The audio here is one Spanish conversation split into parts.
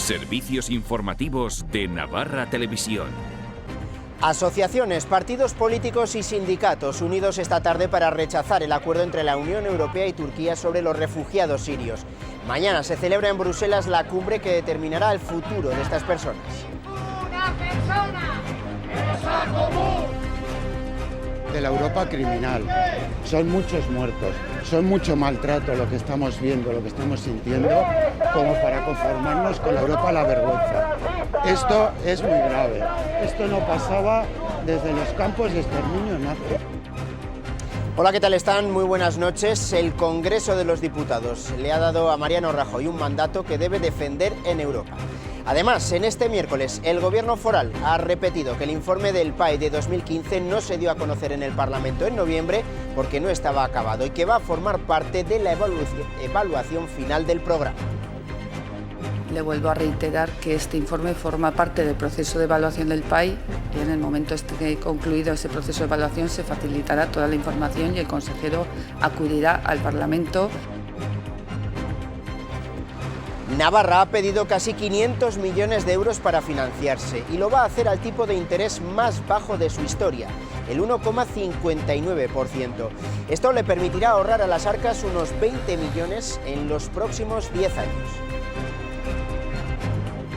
Servicios informativos de Navarra Televisión. Asociaciones, partidos políticos y sindicatos unidos esta tarde para rechazar el acuerdo entre la Unión Europea y Turquía sobre los refugiados sirios. Mañana se celebra en Bruselas la cumbre que determinará el futuro de estas personas. ¡Una persona! ¡Esa común! De la Europa criminal. Son muchos muertos, son mucho maltrato lo que estamos viendo, lo que estamos sintiendo, como para conformarnos con la Europa a la vergüenza. Esto es muy grave. Esto no pasaba desde los campos de exterminio nazi. Hola, ¿qué tal están? Muy buenas noches. El Congreso de los Diputados le ha dado a Mariano Rajoy un mandato que debe defender en Europa. Además, en este miércoles, el Gobierno foral ha repetido que el informe del PAE de 2015 no se dio a conocer en el Parlamento en noviembre porque no estaba acabado y que va a formar parte de la evaluación final del programa. Le vuelvo a reiterar que este informe forma parte del proceso de evaluación del PAI y en el momento concluido ese proceso de evaluación se facilitará toda la información y el consejero acudirá al Parlamento. Navarra ha pedido casi 500 millones de euros para financiarse y lo va a hacer al tipo de interés más bajo de su historia, el 1,59%. Esto le permitirá ahorrar a las arcas unos 20 millones en los próximos 10 años.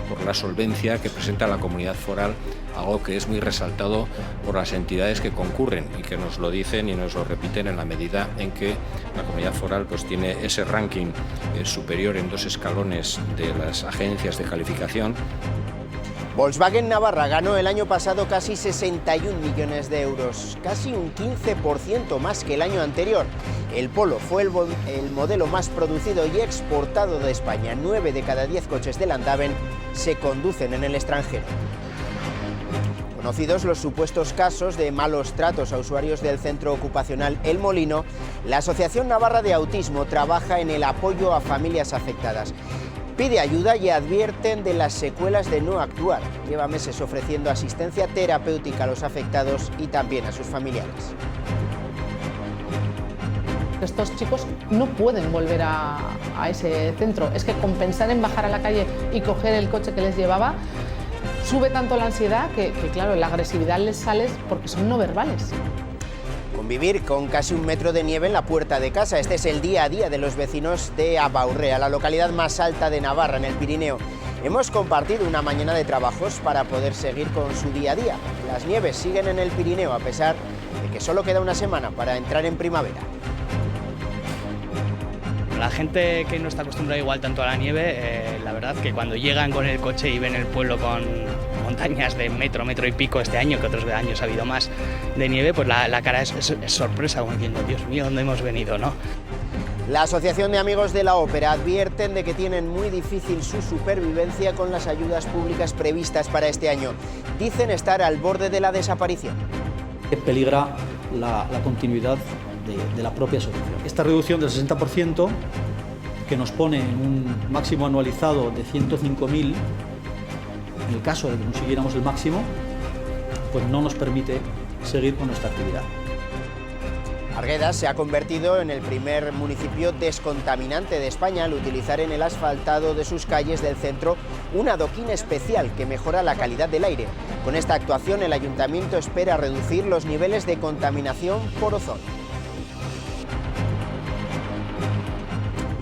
Por la solvencia que presenta la comunidad foral, algo que es muy resaltado por las entidades que concurren y que nos lo dicen y nos lo repiten en la medida en que la comunidad foral pues tiene ese ranking superior en 2 escalones de las agencias de calificación. Volkswagen Navarra ganó el año pasado casi 61 millones de euros, casi un 15% más que el año anterior. El Polo fue el modelo más producido y exportado de España. 9 de cada 10 coches de Landaven se conducen en el extranjero. Conocidos los supuestos casos de malos tratos a usuarios del centro ocupacional El Molino, la Asociación Navarra de Autismo trabaja en el apoyo a familias afectadas. Pide ayuda y advierten de las secuelas de no actuar. Lleva meses ofreciendo asistencia terapéutica a los afectados y también a sus familiares. Estos chicos no pueden volver a ese centro. Es que con pensar en bajar a la calle y coger el coche que les llevaba, sube tanto la ansiedad que claro, la agresividad les sale porque son no verbales. Convivir con casi 1 metro de nieve en la puerta de casa. Este es el día a día de los vecinos de Abaurrea, la localidad más alta de Navarra, en el Pirineo. Hemos compartido una mañana de trabajos para poder seguir con su día a día. Las nieves siguen en el Pirineo a pesar de que solo queda una semana para entrar en primavera. La gente que no está acostumbrada igual tanto a la nieve, la verdad que cuando llegan con el coche y ven el pueblo con montañas de metro y pico este año, que otros años ha habido más de nieve, pues la cara es sorpresa, como diciendo, Dios mío, ¿dónde hemos venido, no? La Asociación de Amigos de la Ópera advierten de que tienen muy difícil su supervivencia con las ayudas públicas previstas para este año. Dicen estar al borde de la desaparición. Peligra la continuidad de la propia asociación. Esta reducción del 60%, que nos pone en un máximo anualizado de 105.000, en el caso de que consiguiéramos el máximo, pues no nos permite seguir con nuestra actividad. Arguedas se ha convertido en el primer municipio descontaminante de España al utilizar en el asfaltado de sus calles del centro un adoquín especial que mejora la calidad del aire. Con esta actuación el ayuntamiento espera reducir los niveles de contaminación por ozono.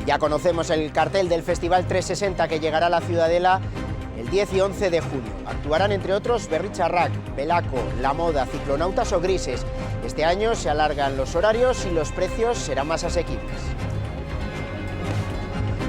Ya conocemos el cartel del Festival 360 que llegará a la Ciudadela el 10 y 11 de junio. Actuarán entre otros Berricharrac, Belaco, La Moda, Ciclonautas o Grises. Este año se alargan los horarios y los precios serán más asequibles.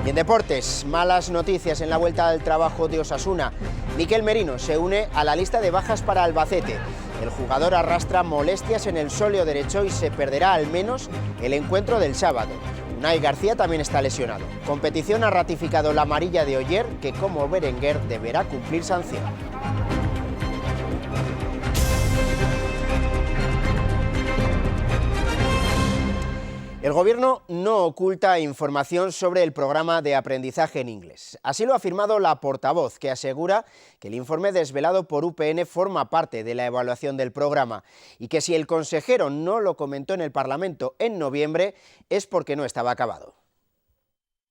Y en deportes, malas noticias en la vuelta al trabajo de Osasuna. Mikel Merino se une a la lista de bajas para Albacete. El jugador arrastra molestias en el sóleo derecho y se perderá al menos el encuentro del sábado. Unai García también está lesionado. Competición ha ratificado la amarilla de Oyer, que como Berenguer deberá cumplir sanción. El Gobierno no oculta información sobre el programa de aprendizaje en inglés. Así lo ha afirmado la portavoz, que asegura que el informe desvelado por UPN forma parte de la evaluación del programa y que si el consejero no lo comentó en el Parlamento en noviembre es porque no estaba acabado.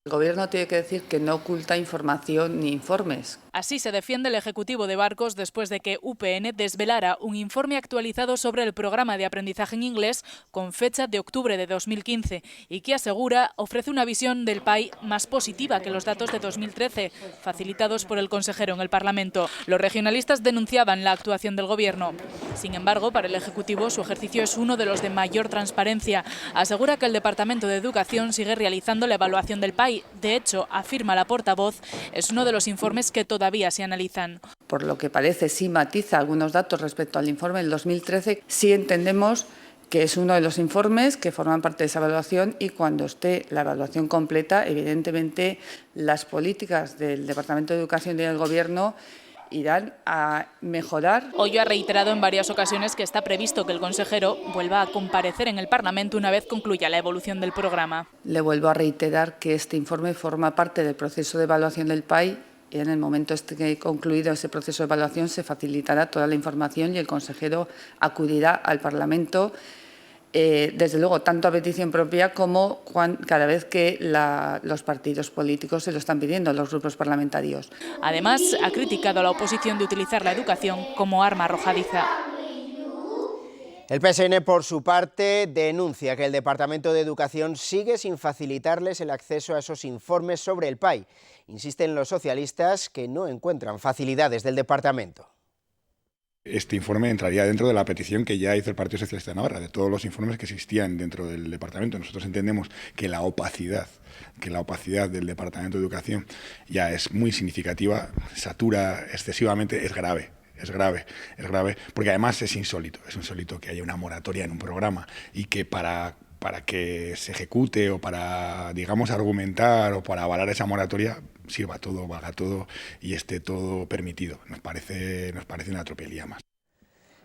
El Gobierno tiene que decir que no oculta información ni informes. Así se defiende el Ejecutivo de Barcos después de que UPN desvelara un informe actualizado sobre el programa de aprendizaje en inglés con fecha de octubre de 2015 y que asegura ofrece una visión del PAI más positiva que los datos de 2013, facilitados por el consejero en el Parlamento. Los regionalistas denunciaban la actuación del Gobierno. Sin embargo, para el Ejecutivo su ejercicio es uno de los de mayor transparencia. Asegura que el Departamento de Educación sigue realizando la evaluación del PAI. De hecho, afirma la portavoz, es uno de los informes que todavía se analizan. Por lo que parece, sí matiza algunos datos respecto al informe del 2013. Sí entendemos que es uno de los informes que forman parte de esa evaluación y cuando esté la evaluación completa, evidentemente las políticas del Departamento de Educación y del Gobierno irán a mejorar. Hoyo ha reiterado en varias ocasiones que está previsto que el consejero vuelva a comparecer en el Parlamento una vez concluya la evolución del programa. Le vuelvo a reiterar que este informe forma parte del proceso de evaluación del PAI y en el momento que concluido ese proceso de evaluación se facilitará toda la información y el consejero acudirá al Parlamento, desde luego, tanto a petición propia como cada vez que los partidos políticos se lo están pidiendo, los grupos parlamentarios. Además, ha criticado a la oposición de utilizar la educación como arma arrojadiza. El PSN, por su parte, denuncia que el Departamento de Educación sigue sin facilitarles el acceso a esos informes sobre el PAI. Insisten los socialistas que no encuentran facilidades del departamento. Este informe entraría dentro de la petición que ya hizo el Partido Socialista de Navarra, de todos los informes que existían dentro del departamento. Nosotros entendemos que la opacidad del Departamento de Educación ya es muy significativa, satura excesivamente, es grave, porque además es insólito que haya una moratoria en un programa y que para que se ejecute o para, digamos, argumentar o para avalar esa moratoria sirva todo, valga todo y esté todo permitido. Nos parece una tropelía más.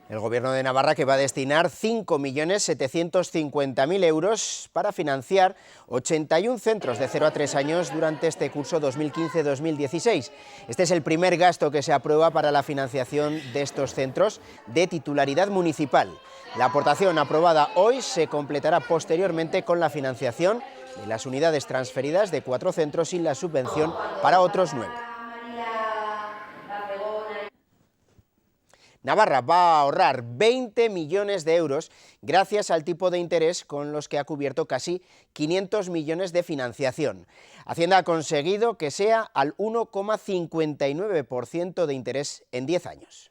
El Gobierno de Navarra que va a destinar 5.750.000 euros para financiar 81 centros de 0 a 3 años durante este curso 2015-2016. Este es el primer gasto que se aprueba para la financiación de estos centros de titularidad municipal. La aportación aprobada hoy se completará posteriormente con la financiación de las unidades transferidas de 4 centros y la subvención para otros 9. Navarra va a ahorrar 20 millones de euros gracias al tipo de interés con los que ha cubierto casi 500 millones de financiación. Hacienda ha conseguido que sea al 1,59% de interés en 10 años.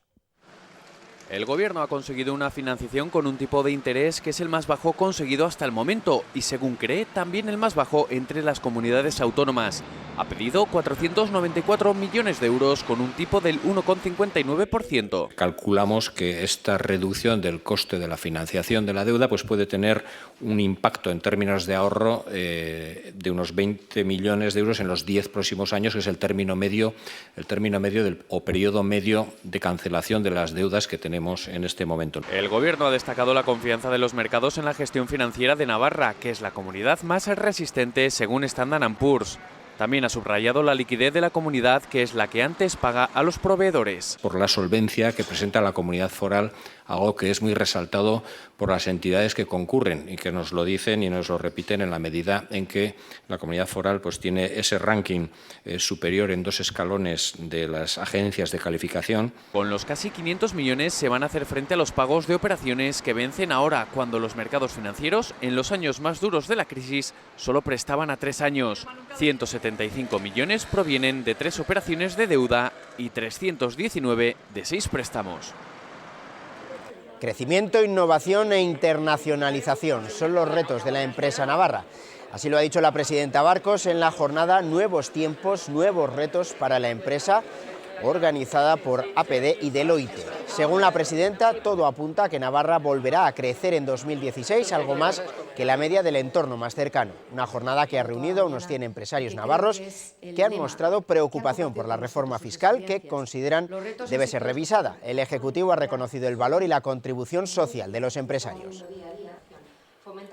El Gobierno ha conseguido una financiación con un tipo de interés que es el más bajo conseguido hasta el momento y, según cree, también el más bajo entre las comunidades autónomas. Ha pedido 494 millones de euros con un tipo del 1,59%. Calculamos que esta reducción del coste de la financiación de la deuda pues puede tener un impacto en términos de ahorro de unos 20 millones de euros en los 10 próximos años, que es el término medio o periodo medio de cancelación de las deudas que tenemos en este momento. El Gobierno ha destacado la confianza de los mercados en la gestión financiera de Navarra, que es la comunidad más resistente según Standard & Poor's. También ha subrayado la liquidez de la comunidad, que es la que antes paga a los proveedores. Por la solvencia que presenta la comunidad foral, algo que es muy resaltado por las entidades que concurren y que nos lo dicen y nos lo repiten en la medida en que la comunidad foral pues tiene ese ranking superior en 2 escalones de las agencias de calificación. Con los casi 500 millones se van a hacer frente a los pagos de operaciones que vencen ahora, cuando los mercados financieros, en los años más duros de la crisis, solo prestaban a 3 años. 175 millones provienen de 3 operaciones de deuda y 319 de 6 préstamos. Crecimiento, innovación e internacionalización son los retos de la empresa navarra. Así lo ha dicho la presidenta Barcos en la jornada Nuevos tiempos, nuevos retos para la empresa, organizada por APD y Deloitte. Según la presidenta, todo apunta a que Navarra volverá a crecer en 2016, algo más que la media del entorno más cercano. Una jornada que ha reunido a unos 100 empresarios navarros que han mostrado preocupación por la reforma fiscal que consideran debe ser revisada. El Ejecutivo ha reconocido el valor y la contribución social de los empresarios.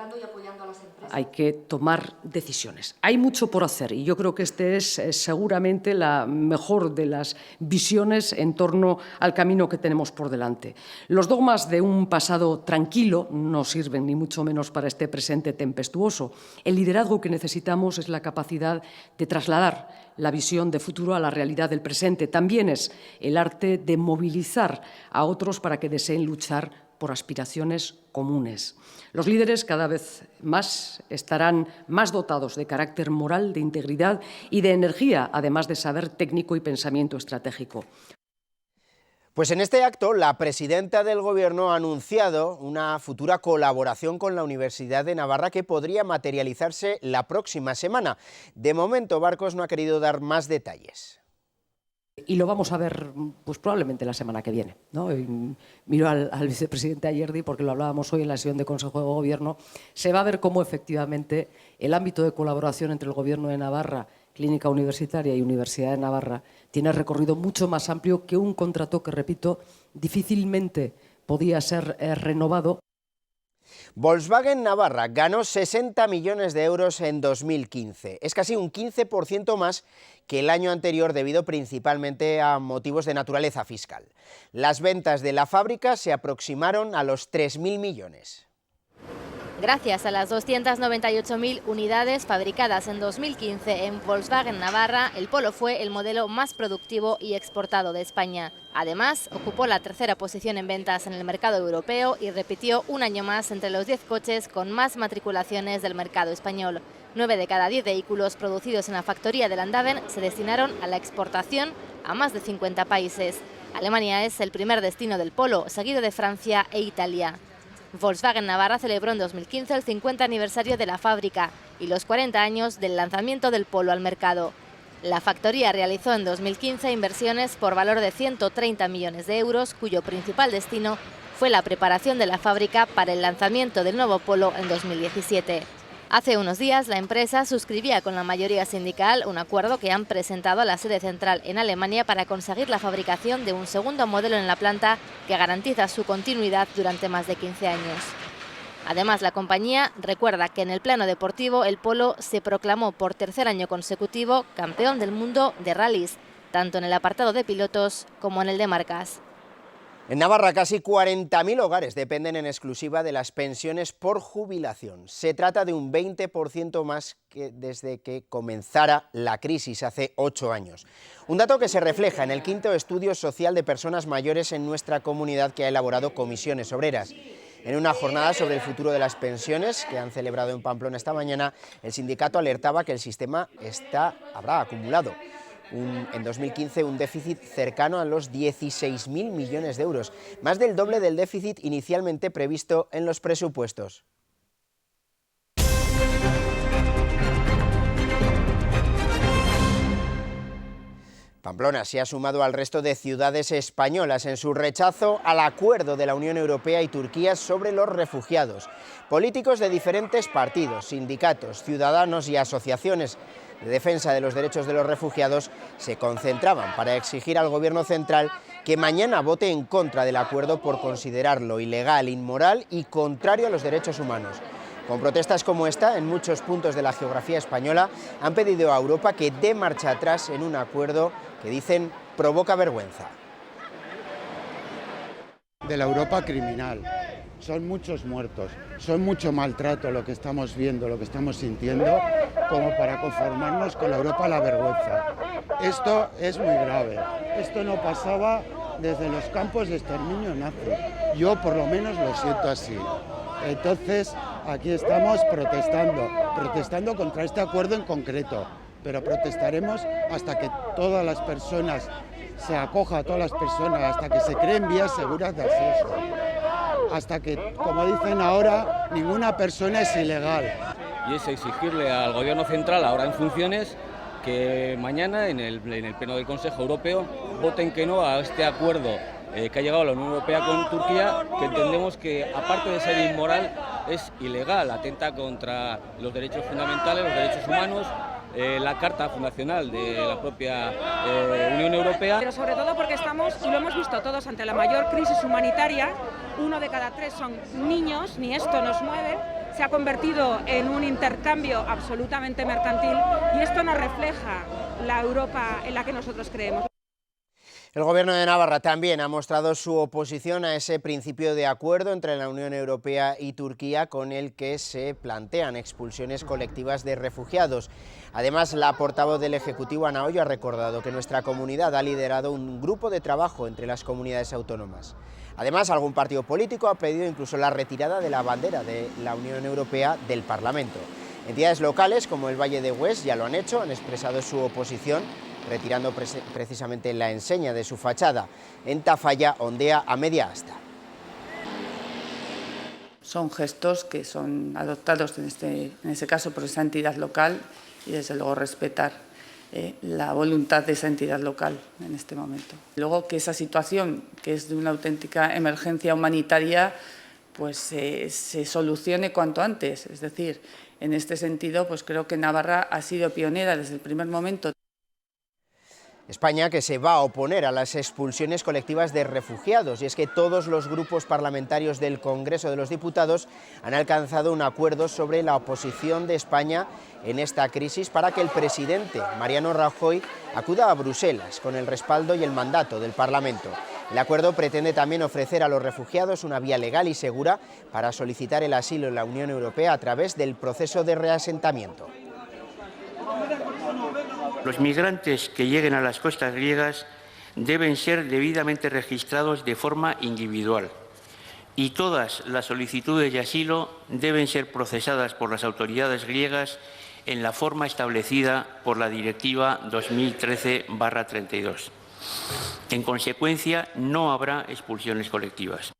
alertando y apoyando a las empresas. Hay que tomar decisiones. Hay mucho por hacer y yo creo que este es seguramente la mejor de las visiones en torno al camino que tenemos por delante. Los dogmas de un pasado tranquilo no sirven ni mucho menos para este presente tempestuoso. El liderazgo que necesitamos es la capacidad de trasladar la visión de futuro a la realidad del presente. También es el arte de movilizar a otros para que deseen luchar por aspiraciones comunes. Los líderes cada vez más estarán más dotados de carácter moral, de integridad y de energía, además de saber técnico y pensamiento estratégico. Pues en este acto, la presidenta del Gobierno ha anunciado una futura colaboración con la Universidad de Navarra que podría materializarse la próxima semana. De momento, Barcos no ha querido dar más detalles. Y lo vamos a ver pues probablemente la semana que viene, ¿no? Y miro al vicepresidente Ayerdi, porque lo hablábamos hoy en la sesión de Consejo de Gobierno. Se va a ver cómo efectivamente el ámbito de colaboración entre el Gobierno de Navarra, Clínica Universitaria y Universidad de Navarra tiene recorrido mucho más amplio que un contrato que, repito, difícilmente podía ser renovado. Volkswagen Navarra ganó 60 millones de euros en 2015. Es casi un 15% más que el año anterior, debido principalmente a motivos de naturaleza fiscal. Las ventas de la fábrica se aproximaron a los 3.000 millones. Gracias a las 298.000 unidades fabricadas en 2015 en Volkswagen Navarra, el Polo fue el modelo más productivo y exportado de España. Además, ocupó la tercera posición en ventas en el mercado europeo y repitió un año más entre los 10 coches con más matriculaciones del mercado español. 9 de cada 10 vehículos producidos en la factoría de Landaven se destinaron a la exportación a más de 50 países. Alemania es el primer destino del Polo, seguido de Francia e Italia. Volkswagen Navarra celebró en 2015 el 50 aniversario de la fábrica y los 40 años del lanzamiento del Polo al mercado. La factoría realizó en 2015 inversiones por valor de 130 millones de euros, cuyo principal destino fue la preparación de la fábrica para el lanzamiento del nuevo Polo en 2017. Hace unos días, la empresa suscribía con la mayoría sindical un acuerdo que han presentado a la sede central en Alemania para conseguir la fabricación de un segundo modelo en la planta que garantiza su continuidad durante más de 15 años. Además, la compañía recuerda que en el plano deportivo el Polo se proclamó por tercer año consecutivo campeón del mundo de rallies, tanto en el apartado de pilotos como en el de marcas. En Navarra, casi 40.000 hogares dependen en exclusiva de las pensiones por jubilación. Se trata de un 20% más que desde que comenzara la crisis hace 8 años. Un dato que se refleja en el 5º estudio social de personas mayores en nuestra comunidad que ha elaborado Comisiones Obreras. En una jornada sobre el futuro de las pensiones que han celebrado en Pamplona esta mañana, el sindicato alertaba que el sistema habrá acumulado en 2015 un déficit cercano a los 16.000 millones de euros, más del doble del déficit inicialmente previsto en los presupuestos. Pamplona se ha sumado al resto de ciudades españolas en su rechazo al acuerdo de la Unión Europea y Turquía sobre los refugiados. Políticos de diferentes partidos, sindicatos, ciudadanos y asociaciones de defensa de los derechos de los refugiados se concentraban para exigir al Gobierno central que mañana vote en contra del acuerdo por considerarlo ilegal, inmoral y contrario a los derechos humanos. Con protestas como esta, en muchos puntos de la geografía española han pedido a Europa que dé marcha atrás en un acuerdo que dicen provoca vergüenza. De la Europa criminal. Son muchos muertos, son mucho maltrato lo que estamos viendo, lo que estamos sintiendo, como para conformarnos con la Europa la vergüenza. Esto es muy grave, esto no pasaba desde los campos de exterminio nazi. Yo por lo menos lo siento así. Entonces aquí estamos protestando contra este acuerdo en concreto, pero protestaremos hasta que todas las personas, se acoja a todas las personas, hasta que se creen vías seguras de acceso. Hasta que, como dicen ahora, ninguna persona es ilegal. Y es exigirle al Gobierno central, ahora en funciones, que mañana en el Pleno del Consejo Europeo voten que no a este acuerdo que ha llegado a la Unión Europea con Turquía, que entendemos que, aparte de ser inmoral, es ilegal, atenta contra los derechos fundamentales, los derechos humanos, la Carta Fundacional de la propia Unión Europea. Pero sobre todo porque estamos, y lo hemos visto todos, ante la mayor crisis humanitaria. 1 de cada 3 son niños, ni esto nos mueve, se ha convertido en un intercambio absolutamente mercantil y esto no refleja la Europa en la que nosotros creemos. El Gobierno de Navarra también ha mostrado su oposición a ese principio de acuerdo entre la Unión Europea y Turquía con el que se plantean expulsiones colectivas de refugiados. Además, la portavoz del Ejecutivo, Ana Ollo, ha recordado que nuestra comunidad ha liderado un grupo de trabajo entre las comunidades autónomas. Además, algún partido político ha pedido incluso la retirada de la bandera de la Unión Europea del Parlamento. Entidades locales como el Valle de Hues ya lo han hecho, han expresado su oposición retirando precisamente la enseña de su fachada. En Tafalla ondea a media asta. Son gestos que son adoptados en ese caso por esa entidad local y desde luego respetar la voluntad de esa entidad local en este momento. Luego que esa situación, que es de una auténtica emergencia humanitaria, pues se solucione cuanto antes. Es decir, en este sentido, pues creo que Navarra ha sido pionera desde el primer momento. España, que se va a oponer a las expulsiones colectivas de refugiados, y es que todos los grupos parlamentarios del Congreso de los Diputados han alcanzado un acuerdo sobre la oposición de España en esta crisis para que el presidente Mariano Rajoy acuda a Bruselas con el respaldo y el mandato del Parlamento. El acuerdo pretende también ofrecer a los refugiados una vía legal y segura para solicitar el asilo en la Unión Europea a través del proceso de reasentamiento. Los migrantes que lleguen a las costas griegas deben ser debidamente registrados de forma individual y todas las solicitudes de asilo deben ser procesadas por las autoridades griegas en la forma establecida por la Directiva 2013/32. En consecuencia, no habrá expulsiones colectivas.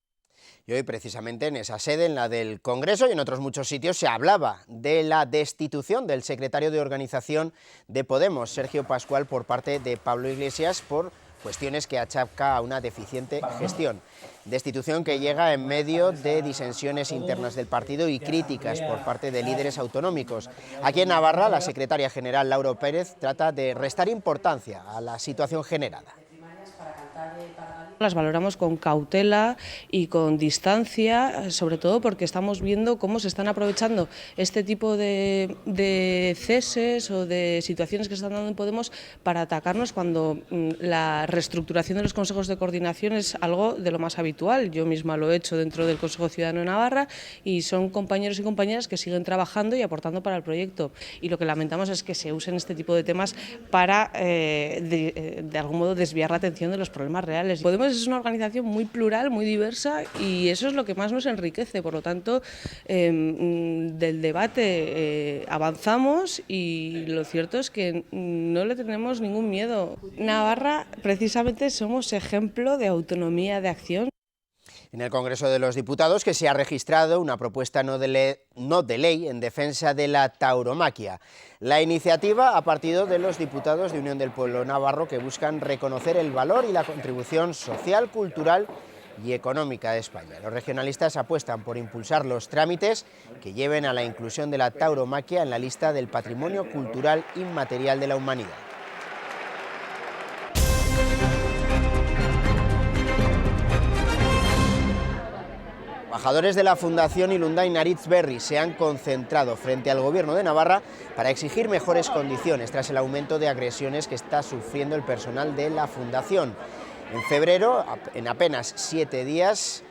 Y hoy, precisamente en esa sede, en la del Congreso y en otros muchos sitios, se hablaba de la destitución del secretario de organización de Podemos, Sergio Pascual, por parte de Pablo Iglesias, por cuestiones que achaca a una deficiente gestión. Destitución que llega en medio de disensiones internas del partido y críticas por parte de líderes autonómicos. Aquí en Navarra, la secretaria general Laura Pérez trata de restar importancia a la situación generada. Las valoramos con cautela y con distancia, sobre todo porque estamos viendo cómo se están aprovechando este tipo de ceses o de situaciones que se están dando en Podemos para atacarnos cuando la reestructuración de los consejos de coordinación es algo de lo más habitual. Yo misma lo he hecho dentro del Consejo Ciudadano de Navarra y son compañeros y compañeras que siguen trabajando y aportando para el proyecto. Y lo que lamentamos es que se usen este tipo de temas para, de algún modo, desviar la atención de los problemas reales. Podemos es una organización muy plural, muy diversa y eso es lo que más nos enriquece. Por lo tanto, del debate avanzamos y lo cierto es que no le tenemos ningún miedo. Navarra, precisamente, somos ejemplo de autonomía de acción. En el Congreso de los Diputados, que se ha registrado una propuesta no de ley en defensa de la tauromaquia. La iniciativa ha partido de los diputados de Unión del Pueblo Navarro, que buscan reconocer el valor y la contribución social, cultural y económica de España. Los regionalistas apuestan por impulsar los trámites que lleven a la inclusión de la tauromaquia en la lista del Patrimonio Cultural Inmaterial de la Humanidad. Trabajadores de la Fundación Ilundain Aritz-Berri se han concentrado frente al Gobierno de Navarra para exigir mejores condiciones tras el aumento de agresiones que está sufriendo el personal de la Fundación. En febrero, en apenas 7 días,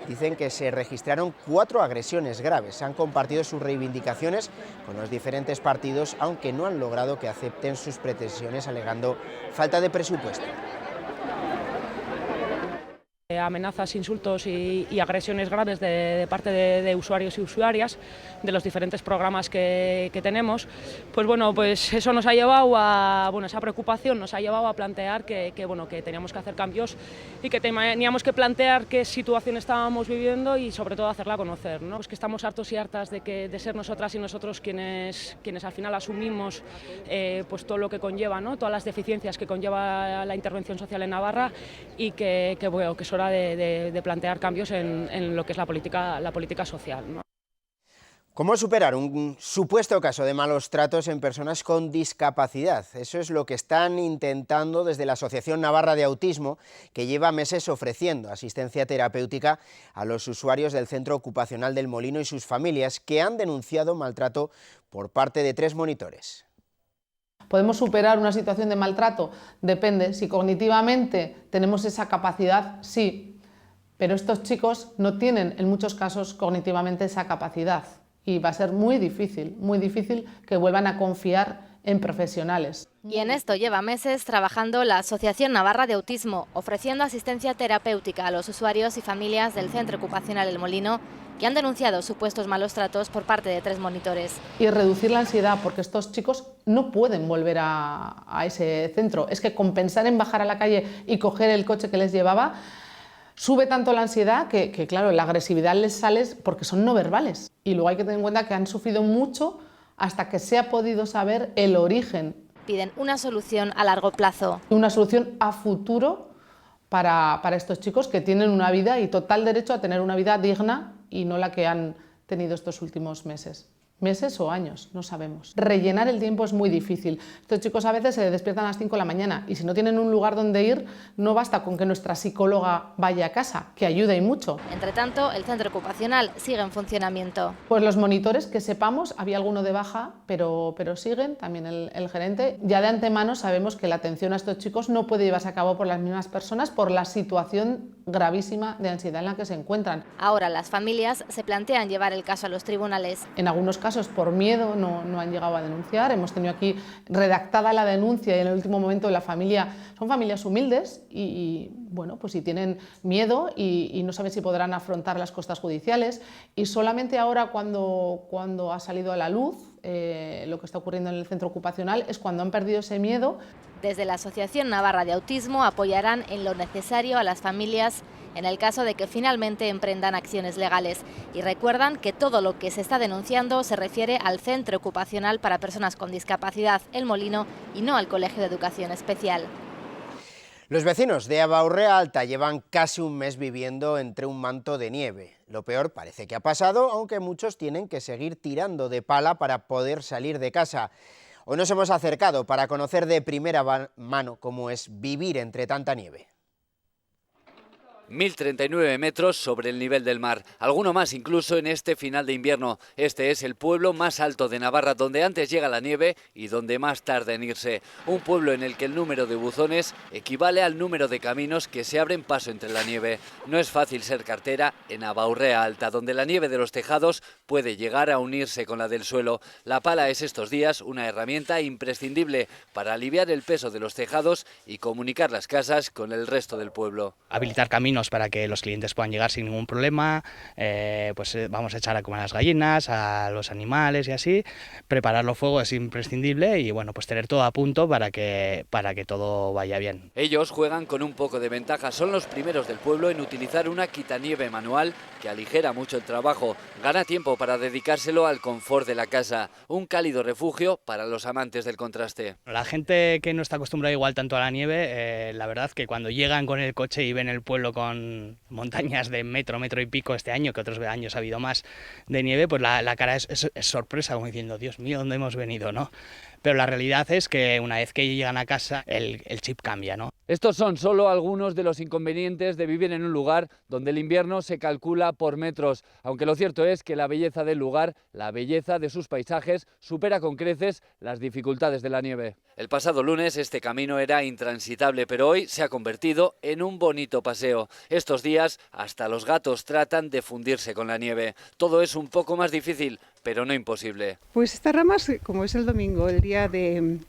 dicen que se registraron 4 agresiones graves. Han compartido sus reivindicaciones con los diferentes partidos, aunque no han logrado que acepten sus pretensiones, alegando falta de presupuesto. Amenazas, insultos y agresiones graves de parte de usuarios y usuarias de los diferentes programas que tenemos, pues bueno, pues eso nos ha llevado a, esa preocupación nos ha llevado a plantear que teníamos que hacer cambios y que teníamos que plantear qué situación estábamos viviendo y sobre todo hacerla conocer, ¿no? Pues que estamos hartos y hartas de ser nosotras y nosotros quienes al final asumimos pues todo lo que conlleva, ¿no? Todas las deficiencias que conlleva la intervención social en Navarra y que es hora de plantear cambios en lo que es la política social, ¿no? ¿Cómo superar un supuesto caso de malos tratos en personas con discapacidad? Eso es lo que están intentando desde la Asociación Navarra de Autismo, que lleva meses ofreciendo asistencia terapéutica a los usuarios del Centro Ocupacional del Molino y sus familias, que han denunciado maltrato por parte de 3 monitores. ¿Podemos superar una situación de maltrato? Depende. Si cognitivamente tenemos esa capacidad, sí. Pero estos chicos no tienen, en muchos casos, cognitivamente esa capacidad. Y va a ser muy difícil que vuelvan a confiar en profesionales. Y en esto lleva meses trabajando la Asociación Navarra de Autismo, ofreciendo asistencia terapéutica a los usuarios y familias del Centro Ocupacional El Molino, que han denunciado supuestos malos tratos por parte de 3 monitores. Y reducir la ansiedad, porque estos chicos no pueden volver a ese centro. Es que con pensar en bajar a la calle y coger el coche que les llevaba, sube tanto la ansiedad que claro, la agresividad les sale porque son no verbales. Y luego hay que tener en cuenta que han sufrido mucho hasta que se ha podido saber el origen. Piden una solución a largo plazo. Una solución a futuro para estos chicos que tienen una vida y total derecho a tener una vida digna y no la que han tenido estos últimos meses. Meses o años, no sabemos. Rellenar el tiempo es muy difícil. Estos chicos a veces se despiertan a las 5 de la mañana y si no tienen un lugar donde ir, no basta con que nuestra psicóloga vaya a casa, que ayuda y mucho. Entre tanto, el centro ocupacional sigue en funcionamiento. Pues los monitores, que sepamos, había alguno de baja, pero siguen, también el gerente. Ya de antemano sabemos que la atención a estos chicos no puede llevarse a cabo por las mismas personas por la situación gravísima de ansiedad en la que se encuentran. Ahora las familias se plantean llevar el caso a los tribunales. En algunos casos por miedo no han llegado a denunciar. Hemos tenido aquí redactada la denuncia y en el último momento la familia, son familias humildes y bueno, pues si tienen miedo y no saben si podrán afrontar las costas judiciales, y solamente ahora cuando ha salido a la luz lo que está ocurriendo en el centro ocupacional es cuando han perdido ese miedo. Desde la Asociación Navarra de Autismo apoyarán en lo necesario a las familias en el caso de que finalmente emprendan acciones legales, y recuerdan que todo lo que se está denunciando se refiere al Centro Ocupacional para Personas con Discapacidad El Molino y no al Colegio de Educación Especial. Los vecinos de Abaurrea Alta llevan casi un mes viviendo entre un manto de nieve. Lo peor parece que ha pasado, aunque muchos tienen que seguir tirando de pala para poder salir de casa. Hoy nos hemos acercado para conocer de primera mano cómo es vivir entre tanta nieve. 1039 metros sobre el nivel del mar, alguno más incluso en este final de invierno. Este es el pueblo más alto de Navarra, donde antes llega la nieve y donde más tarda en irse. Un pueblo en el que el número de buzones equivale al número de caminos que se abren paso entre la nieve. No es fácil ser cartera en Abaurrea Alta, donde la nieve de los tejados puede llegar a unirse con la del suelo. La pala es estos días una herramienta imprescindible para aliviar el peso de los tejados y comunicar las casas con el resto del pueblo. Habilitar caminos para que los clientes puedan llegar sin ningún problema, vamos a echar a comer a las gallinas, a los animales y así. Preparar los fuegos es imprescindible y bueno, pues tener todo a punto para que todo vaya bien. Ellos juegan con un poco de ventaja, son los primeros del pueblo en utilizar una quitanieve manual que aligera mucho el trabajo, gana tiempo para dedicárselo al confort de la casa, un cálido refugio para los amantes del contraste. La gente que no está acostumbrada igual tanto a la nieve, la verdad que cuando llegan con el coche y ven el pueblo con montañas de metro y pico este año, que otros años ha habido más de nieve, pues la cara es sorpresa, como diciendo, Dios mío, ¿dónde hemos venido?, ¿no? Pero la realidad es que una vez que llegan a casa el chip cambia, ¿no? Estos son solo algunos de los inconvenientes de vivir en un lugar donde el invierno se calcula por metros, aunque lo cierto es que la belleza del lugar, la belleza de sus paisajes, supera con creces las dificultades de la nieve. El pasado lunes este camino era intransitable, pero hoy se ha convertido en un bonito paseo. Estos días hasta los gatos tratan de fundirse con la nieve. Todo es un poco más difícil, pero no imposible. Pues estas ramas, como es el domingo, el día de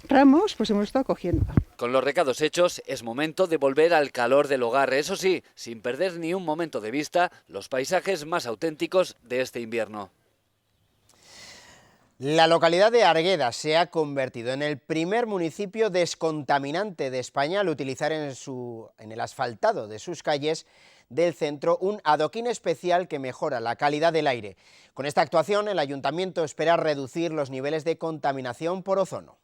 Ramos, pues hemos estado cogiendo. Con los recados hechos, es momento de volver al calor del hogar, eso sí, sin perder ni un momento de vista los paisajes más auténticos de este invierno. La localidad de Argueda se ha convertido en el primer municipio descontaminante de España al utilizar en el asfaltado de sus calles del centro un adoquín especial que mejora la calidad del aire. Con esta actuación, el ayuntamiento espera reducir los niveles de contaminación por ozono.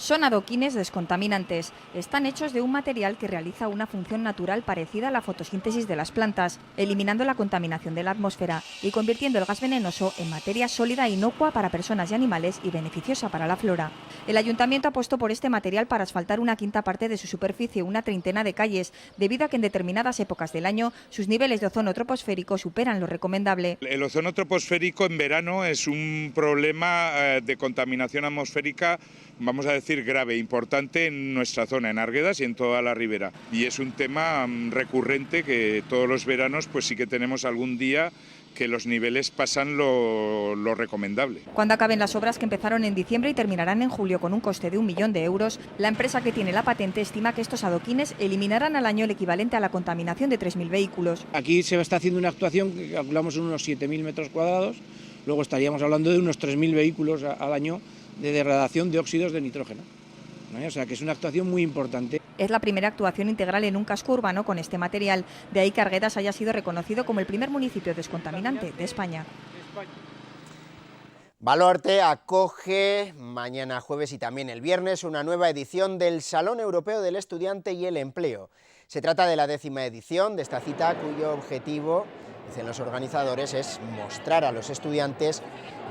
Son adoquines descontaminantes. Están hechos de un material que realiza una función natural parecida a la fotosíntesis de las plantas, eliminando la contaminación de la atmósfera y convirtiendo el gas venenoso en materia sólida e inocua para personas y animales y beneficiosa para la flora. El ayuntamiento apostó por este material para asfaltar una quinta parte de su superficie, una treintena de calles, debido a que en determinadas épocas del año sus niveles de ozono troposférico superan lo recomendable. El ozono troposférico en verano es un problema de contaminación atmosférica, vamos a decir, grave, importante en nuestra zona, en Arguedas y en toda la ribera. Y es un tema recurrente que todos los veranos pues sí que tenemos algún día que los niveles pasan lo recomendable. Cuando acaben las obras, que empezaron en diciembre y terminarán en julio con un coste de 1 millón de euros, la empresa que tiene la patente estima que estos adoquines eliminarán al año el equivalente a la contaminación de 3.000 vehículos. Aquí se está haciendo una actuación que calculamos en unos 7.000 metros cuadrados, luego estaríamos hablando de unos 3.000 vehículos al año de degradación de óxidos de nitrógeno. ¿No? O sea que es una actuación muy importante. Es la primera actuación integral en un casco urbano con este material, de ahí que Arguedas haya sido reconocido como el primer municipio descontaminante de España. Baluarte acoge mañana jueves y también el viernes una nueva edición del Salón Europeo del Estudiante y el Empleo. Se trata de la 10ª edición de esta cita, cuyo objetivo, dicen los organizadores, es mostrar a los estudiantes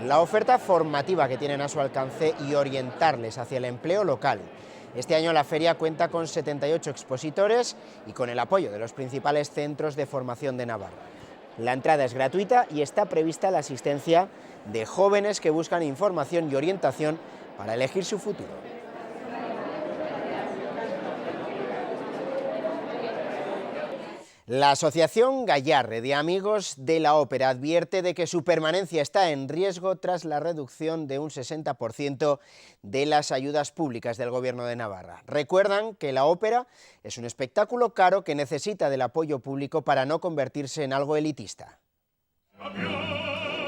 la oferta formativa que tienen a su alcance y orientarles hacia el empleo local. Este año la feria cuenta con 78 expositores y con el apoyo de los principales centros de formación de Navarra. La entrada es gratuita y está prevista la asistencia de jóvenes que buscan información y orientación para elegir su futuro. La Asociación Gayarre de Amigos de la Ópera advierte de que su permanencia está en riesgo tras la reducción de un 60% de las ayudas públicas del Gobierno de Navarra. Recuerdan que la ópera es un espectáculo caro que necesita del apoyo público para no convertirse en algo elitista.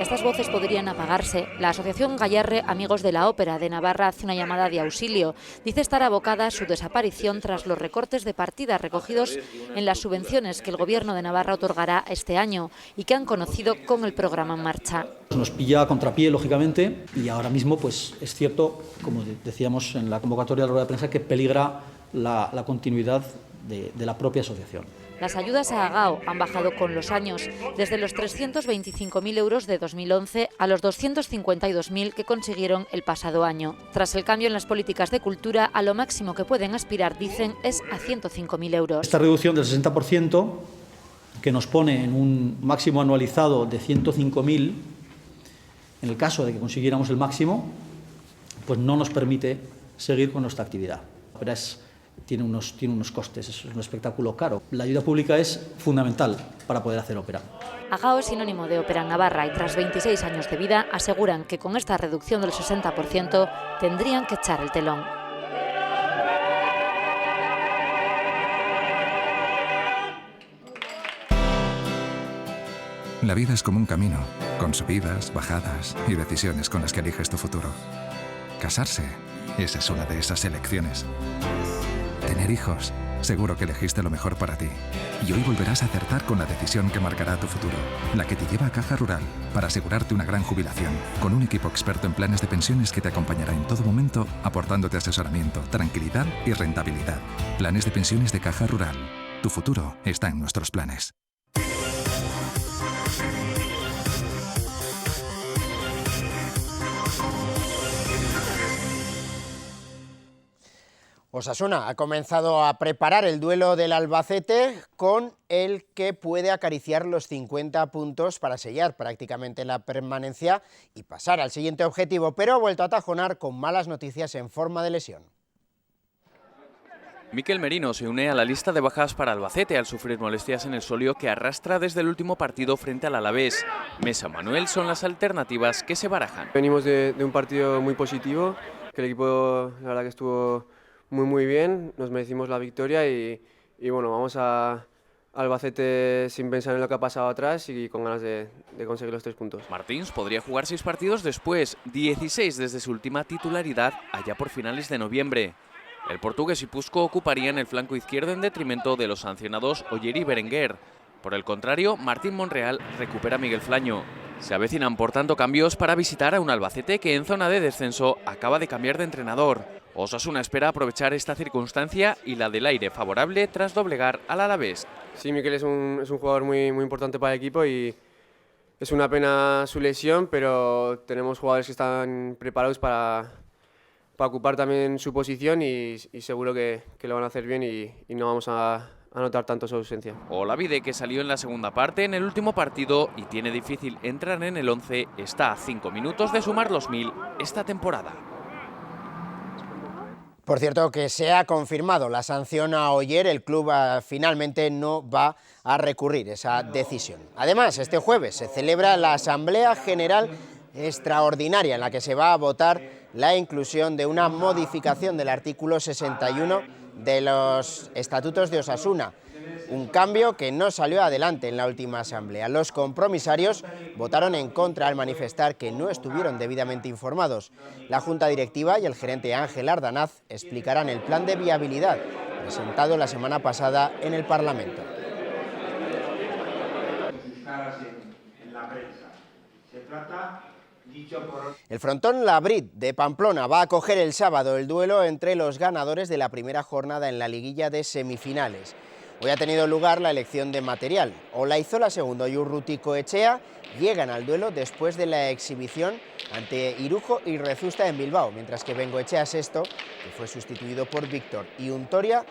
Estas voces podrían apagarse. La Asociación Gayarre Amigos de la Ópera de Navarra hace una llamada de auxilio. Dice estar abocada a su desaparición tras los recortes de partidas recogidos en las subvenciones que el Gobierno de Navarra otorgará este año y que han conocido con el programa en marcha. Nos pilla a contrapié, lógicamente, y ahora mismo pues es cierto, como decíamos en la convocatoria de la rueda de prensa, que peligra la continuidad de la propia asociación. Las ayudas a AGAO han bajado con los años, desde los 325.000 euros de 2011 a los 252.000 que consiguieron el pasado año. Tras el cambio en las políticas de cultura, a lo máximo que pueden aspirar, dicen, es a 105.000 euros. Esta reducción del 60%, que nos pone en un máximo anualizado de 105.000, en el caso de que consiguiéramos el máximo, pues no nos permite seguir con nuestra actividad. Pero tiene unos costes, es un espectáculo caro. La ayuda pública es fundamental para poder hacer ópera. AGAO es sinónimo de ópera en Navarra y tras 26 años de vida aseguran que con esta reducción del 60% tendrían que echar el telón. La vida es como un camino, con subidas, bajadas y decisiones con las que eliges tu futuro. Casarse, esa es una de esas elecciones. Tener hijos, seguro que elegiste lo mejor para ti. Y hoy volverás a acertar con la decisión que marcará tu futuro. La que te lleva a Caja Rural, para asegurarte una gran jubilación. Con un equipo experto en planes de pensiones que te acompañará en todo momento, aportándote asesoramiento, tranquilidad y rentabilidad. Planes de pensiones de Caja Rural. Tu futuro está en nuestros planes. Osasuna ha comenzado a preparar el duelo del Albacete, con el que puede acariciar los 50 puntos para sellar prácticamente la permanencia y pasar al siguiente objetivo, pero ha vuelto a tajonar con malas noticias en forma de lesión. Mikel Merino se une a la lista de bajas para Albacete al sufrir molestias en el sóleo que arrastra desde el último partido frente al Alavés. Mesa Manuel son las alternativas que se barajan. Venimos de un partido muy positivo, que el equipo la verdad que estuvo muy bien, nos merecimos la victoria y bueno, vamos a Albacete sin pensar en lo que ha pasado atrás y con ganas de conseguir los 3 puntos. Martins podría jugar 6 partidos después, 16 desde su última titularidad allá por finales de noviembre. El portugués y Pusco ocuparían el flanco izquierdo en detrimento de los sancionados Oyer y Berenguer. Por el contrario, Martín Monreal recupera a Miguel Flaño. Se avecinan por tanto cambios para visitar a un Albacete que en zona de descenso acaba de cambiar de entrenador. Osasuna espera aprovechar esta circunstancia y la del aire favorable tras doblegar al Alavés. Sí, Miquel es un jugador muy importante para el equipo y es una pena su lesión, pero tenemos jugadores que están preparados para ocupar también su posición y seguro que lo van a hacer bien y no vamos a notar tanto su ausencia. Olavide, que salió en la segunda parte en el último partido y tiene difícil entrar en el 11, está a 5 minutos de sumar los 1000 esta temporada. Por cierto, que se ha confirmado la sanción a Oyer, el club finalmente no va a recurrir esa decisión. Además, este jueves se celebra la Asamblea General Extraordinaria en la que se va a votar la inclusión de una modificación del artículo 61 de los estatutos de Osasuna, un cambio que no salió adelante en la última asamblea. Los compromisarios votaron en contra al manifestar que no estuvieron debidamente informados. La Junta Directiva y el gerente Ángel Ardanaz explicarán el plan de viabilidad presentado la semana pasada en el Parlamento. El frontón Labrit de Pamplona va a acoger el sábado el duelo entre los ganadores de la primera jornada en la liguilla de semifinales. Hoy ha tenido lugar la elección de material. Olaizola II y Urruti Coechea llegan al duelo después de la exhibición ante Irujo y Rezusta en Bilbao, mientras que Bengoechea VI, que fue sustituido por Víctor, y Untoria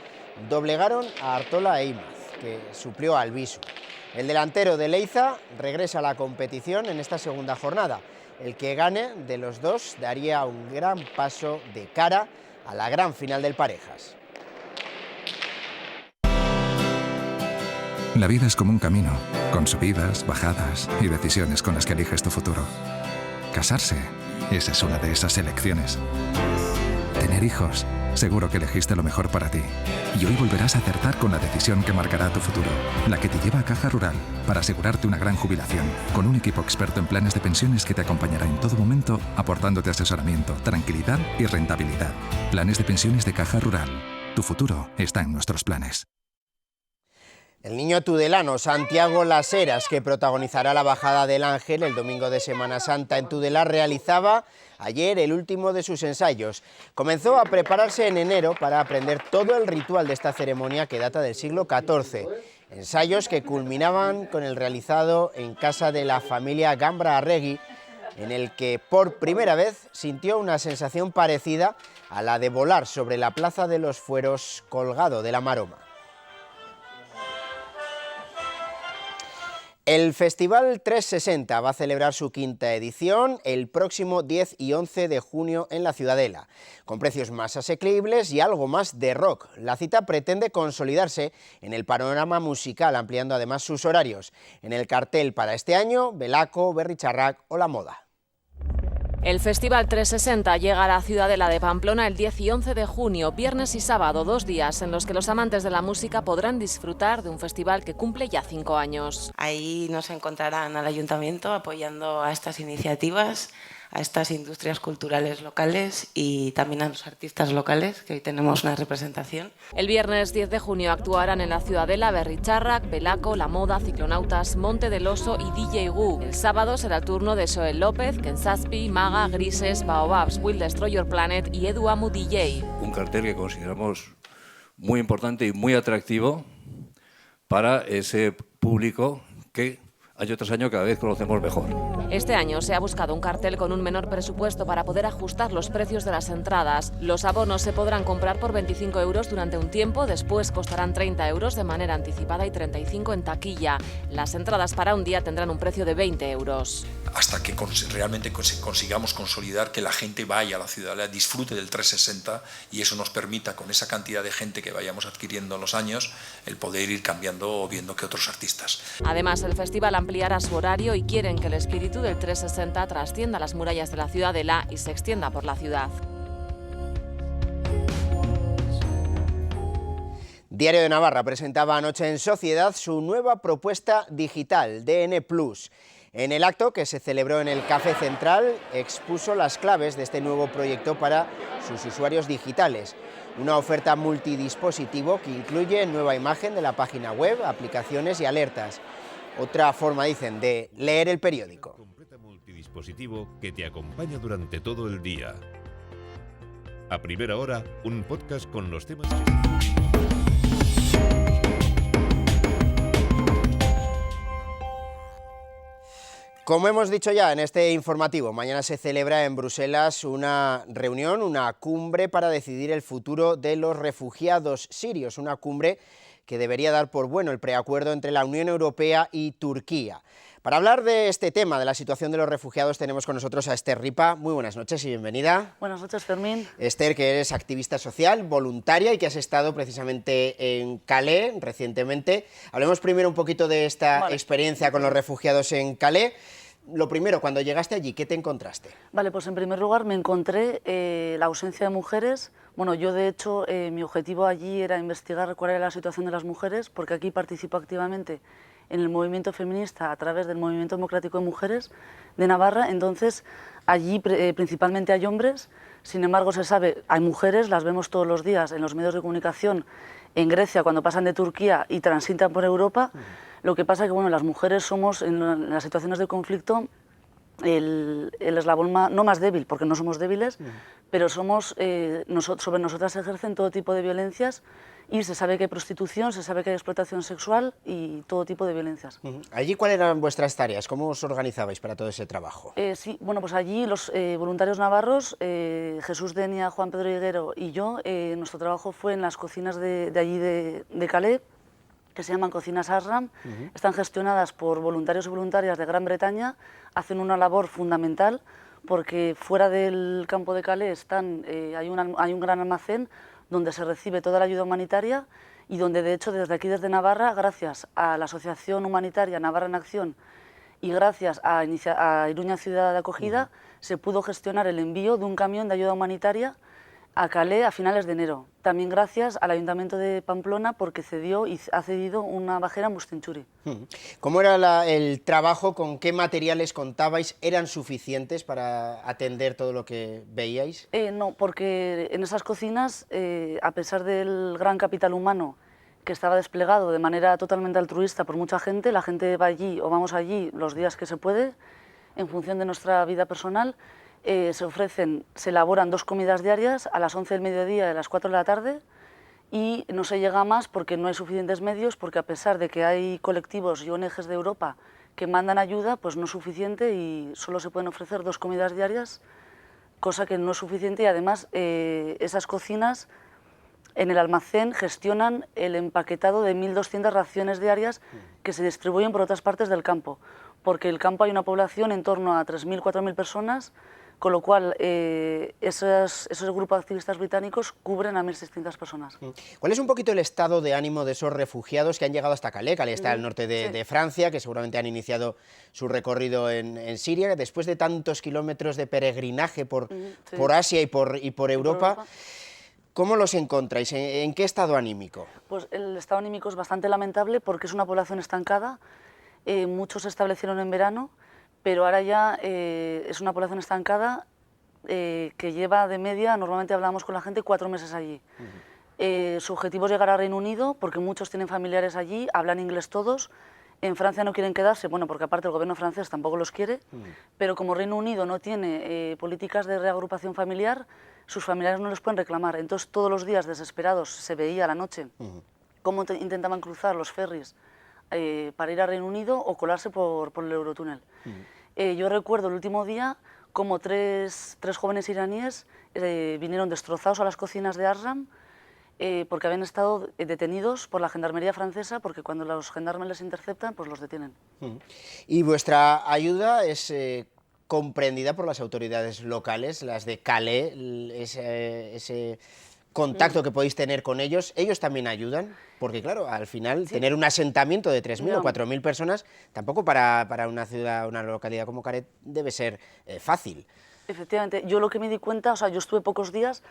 doblegaron a Artola e Imaz, que suplió al Visu. El delantero de Leiza regresa a la competición en esta segunda jornada. El que gane de los dos daría un gran paso de cara a la gran final del Parejas. La vida es como un camino, con subidas, bajadas y decisiones con las que eliges tu futuro. Casarse, esa es una de esas elecciones. Tener hijos, seguro que elegiste lo mejor para ti. Y hoy volverás a acertar con la decisión que marcará tu futuro, la que te lleva a Caja Rural para asegurarte una gran jubilación, con un equipo experto en planes de pensiones que te acompañará en todo momento, aportándote asesoramiento, tranquilidad y rentabilidad. Planes de pensiones de Caja Rural. Tu futuro está en nuestros planes. El niño tudelano Santiago Las Heras, que protagonizará la bajada del Ángel el domingo de Semana Santa en Tudela, realizaba ayer el último de sus ensayos. Comenzó a prepararse en enero para aprender todo el ritual de esta ceremonia que data del siglo XIV. Ensayos que culminaban con el realizado en casa de la familia Gambra Arregui, en el que por primera vez sintió una sensación parecida a la de volar sobre la Plaza de los Fueros colgado de la maroma. El Festival 360 va a celebrar su quinta edición el próximo 10 y 11 de junio en la Ciudadela, con precios más asequibles y algo más de rock. La cita pretende consolidarse en el panorama musical, ampliando además sus horarios. En el cartel para este año, Belaco, Berri-Charrac o La Moda. El Festival 360 llega a la Ciudadela de Pamplona el 10 y 11 de junio, viernes y sábado, 2 días en los que los amantes de la música podrán disfrutar de un festival que cumple ya 5 años. Ahí nos encontrarán al Ayuntamiento apoyando a estas iniciativas, a estas industrias culturales locales y también a los artistas locales, que hoy tenemos una representación. El viernes 10 de junio actuarán en la Ciudadela Berri-Charrac, Belaco, La Moda, Ciclonautas, Monte del Oso y DJ Gu. El sábado será el turno de Soel López, Ken Saspi, Maga, Grises, Baobabs, Will Destroy Your Planet y Edu Amu DJ. Un cartel que consideramos muy importante y muy atractivo para ese público que año tras año cada vez conocemos mejor. Este año se ha buscado un cartel con un menor presupuesto para poder ajustar los precios de las entradas. Los abonos se podrán comprar por 25 euros durante un tiempo, después costarán 30 euros de manera anticipada y 35 en taquilla. Las entradas para un día tendrán un precio de 20 euros. Hasta que realmente consigamos consolidar que la gente vaya a la Ciudadela, disfrute del 360 y eso nos permita, con esa cantidad de gente que vayamos adquiriendo en los años, el poder ir cambiando o viendo que otros artistas. Además, el festival ampliará su horario y quieren que el espíritu del 360 trascienda las murallas de la Ciudadela y se extienda por la ciudad. Diario de Navarra presentaba anoche en Sociedad su nueva propuesta digital, DN+. En el acto, que se celebró en el Café Central, expuso las claves de este nuevo proyecto para sus usuarios digitales. Una oferta multidispositivo que incluye nueva imagen de la página web, aplicaciones y alertas. Otra forma, dicen, de leer el periódico. Completa multidispositivo que te acompaña durante todo el día. A primera hora, un podcast con los temas que... Como hemos dicho ya en este informativo, mañana se celebra en Bruselas una reunión, una cumbre para decidir el futuro de los refugiados sirios, una cumbre que debería dar por bueno el preacuerdo entre la Unión Europea y Turquía. Para hablar de este tema, de la situación de los refugiados, tenemos con nosotros a Esther Ripa. Muy buenas noches y bienvenida. Buenas noches, Fermín. Esther, que eres activista social, voluntaria y que has estado precisamente en Calais recientemente. Hablemos primero un poquito de esta experiencia con los refugiados en Calais. Lo primero, cuando llegaste allí, ¿qué te encontraste? Vale, pues en primer lugar me encontré la ausencia de mujeres. Bueno, yo de hecho mi objetivo allí era investigar cuál era la situación de las mujeres, porque aquí participo activamente en el movimiento feminista a través del Movimiento Democrático de Mujeres de Navarra. Entonces allí principalmente hay hombres, sin embargo se sabe, hay mujeres, las vemos todos los días en los medios de comunicación, en Grecia cuando pasan de Turquía y transitan por Europa. Lo que pasa es que bueno, las mujeres somos en las situaciones de conflicto el eslabón no más débil, porque no somos débiles, pero somos, sobre nosotras se ejercen todo tipo de violencias y se sabe que hay prostitución, se sabe que hay explotación sexual y todo tipo de violencias. ¿Allí cuáles eran vuestras tareas? ¿Cómo os organizabais para todo ese trabajo? Sí, bueno, pues allí los voluntarios navarros, Jesús Denia, Juan Pedro Higuero y yo, nuestro trabajo fue en las cocinas de allí de Calais, que se llaman Cocinas Asram. Están gestionadas por voluntarios y voluntarias de Gran Bretaña, hacen una labor fundamental porque fuera del campo de Calais hay un gran almacén donde se recibe toda la ayuda humanitaria y donde de hecho desde aquí, desde Navarra, gracias a la Asociación Humanitaria Navarra en Acción y gracias a Iruña Ciudad de Acogida, se pudo gestionar el envío de un camión de ayuda humanitaria a Calais a finales de enero. También gracias al Ayuntamiento de Pamplona porque ha cedido una bajera en Bustinchuri. ¿Cómo era el trabajo? ¿Con qué materiales contabais? ¿Eran suficientes para atender todo lo que veíais? No, porque en esas cocinas, a pesar del gran capital humano que estaba desplegado de manera totalmente altruista por mucha gente, la gente va allí o vamos allí los días que se puede, en función de nuestra vida personal. Se elaboran 2 comidas diarias a las 11 del mediodía y a las 4 de la tarde y no se llega a más porque no hay suficientes medios, porque a pesar de que hay colectivos y ONGs de Europa que mandan ayuda, pues no es suficiente y solo se pueden ofrecer 2 comidas diarias, cosa que no es suficiente y además esas cocinas en el almacén gestionan el empaquetado de 1.200 raciones diarias que se distribuyen por otras partes del campo, porque en el campo hay una población en torno a 3.000, 4.000 personas, con lo cual esos grupos de activistas británicos cubren a 1.600 personas. ¿Cuál es un poquito el estado de ánimo de esos refugiados que han llegado hasta Calais? Calais está al norte de Francia, que seguramente han iniciado su recorrido en Siria, después de tantos kilómetros de peregrinaje por Asia y por Europa. ¿Cómo los encontráis? ¿En qué estado anímico? Pues el estado anímico es bastante lamentable porque es una población estancada. Muchos se establecieron en verano, pero ahora ya es una población estancada que lleva de media, normalmente hablamos con la gente, 4 meses allí. Su objetivo es llegar a Reino Unido porque muchos tienen familiares allí, hablan inglés todos. En Francia no quieren quedarse, bueno, porque aparte el gobierno francés tampoco los quiere, pero como Reino Unido no tiene políticas de reagrupación familiar, sus familiares no les pueden reclamar. Entonces todos los días desesperados se veía a la noche cómo intentaban cruzar los ferries para ir a Reino Unido o colarse por el Eurotúnel. Yo recuerdo el último día como tres jóvenes iraníes vinieron destrozados a las cocinas de Asram porque habían estado detenidos por la gendarmería francesa, porque cuando los gendarmes les interceptan, pues los detienen. ¿Y vuestra ayuda es comprendida por las autoridades locales, las de Calais, ese contacto que podéis tener con ellos? ¿Ellos también ayudan? Porque claro, al final tener un asentamiento de 3.000 o 4.000 personas, tampoco para una ciudad, una localidad como Calais, debe ser fácil. Efectivamente, yo lo que me di cuenta, o sea, yo estuve pocos días,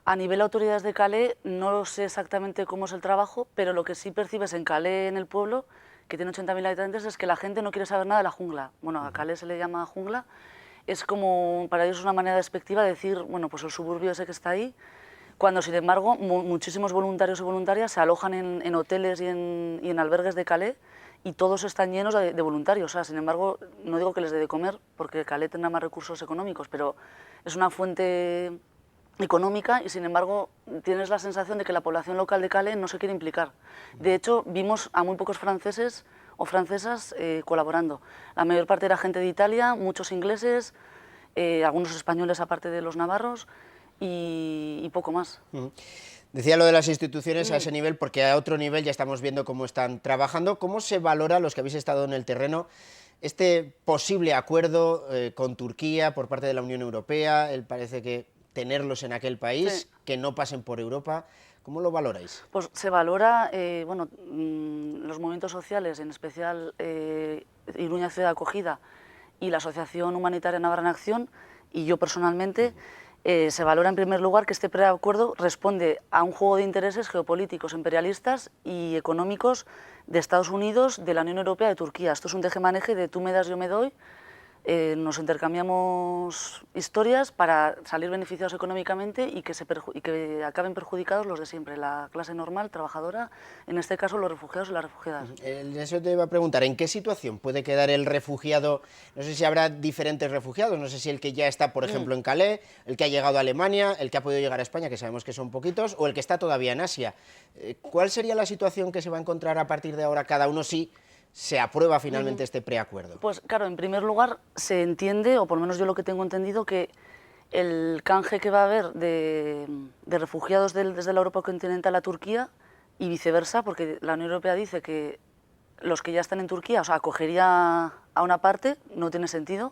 a nivel de autoridades de Calais, no sé exactamente cómo es el trabajo, pero lo que sí percibes en Calais, en el pueblo, que tiene 80.000 habitantes, es que la gente no quiere saber nada de la jungla. Bueno, a Calais se le llama jungla, es como, para ellos es una manera despectiva de decir, bueno, pues el suburbio ese que está ahí, cuando sin embargo muchísimos voluntarios y voluntarias se alojan en hoteles y en albergues de Calais y todos están llenos de voluntarios. O sea, sin embargo, no digo que les dé de comer porque Calais tendrá más recursos económicos, pero es una fuente económica y, sin embargo, tienes la sensación de que la población local de Calais no se quiere implicar. De hecho, vimos a muy pocos franceses o francesas colaborando. La mayor parte era gente de Italia, muchos ingleses, algunos españoles aparte de los navarros y poco más. Decía lo de las instituciones a ese nivel, porque a otro nivel ya estamos viendo cómo están trabajando. ¿Cómo se valora, los que habéis estado en el terreno, este posible acuerdo con Turquía por parte de la Unión Europea? Parece que tenerlos en aquel país, que no pasen por Europa. ¿Cómo lo valoráis? Pues se valora, los movimientos sociales, en especial Iruña Ciudad de Acogida y la Asociación Humanitaria Navarra en Acción, y yo personalmente, se valora en primer lugar que este preacuerdo responde a un juego de intereses geopolíticos, imperialistas y económicos de Estados Unidos, de la Unión Europea y de Turquía. Esto es un tejemaneje de tú me das, yo me doy. Nos intercambiamos historias para salir beneficiados económicamente y que acaben perjudicados los de siempre, la clase normal, trabajadora, en este caso los refugiados y las refugiadas. Eso te iba a preguntar, ¿en qué situación puede quedar el refugiado? No sé si habrá diferentes refugiados, no sé si el que ya está, por ejemplo, en Calais, el que ha llegado a Alemania, el que ha podido llegar a España, que sabemos que son poquitos, o el que está todavía en Asia. ¿Cuál sería la situación que se va a encontrar a partir de ahora cada uno si se aprueba finalmente este preacuerdo? Pues claro, en primer lugar se entiende, o por lo menos yo lo que tengo entendido, que el canje que va a haber de refugiados desde la Europa continental a Turquía y viceversa, porque la Unión Europea dice que los que ya están en Turquía, o sea, acogería a una parte, no tiene sentido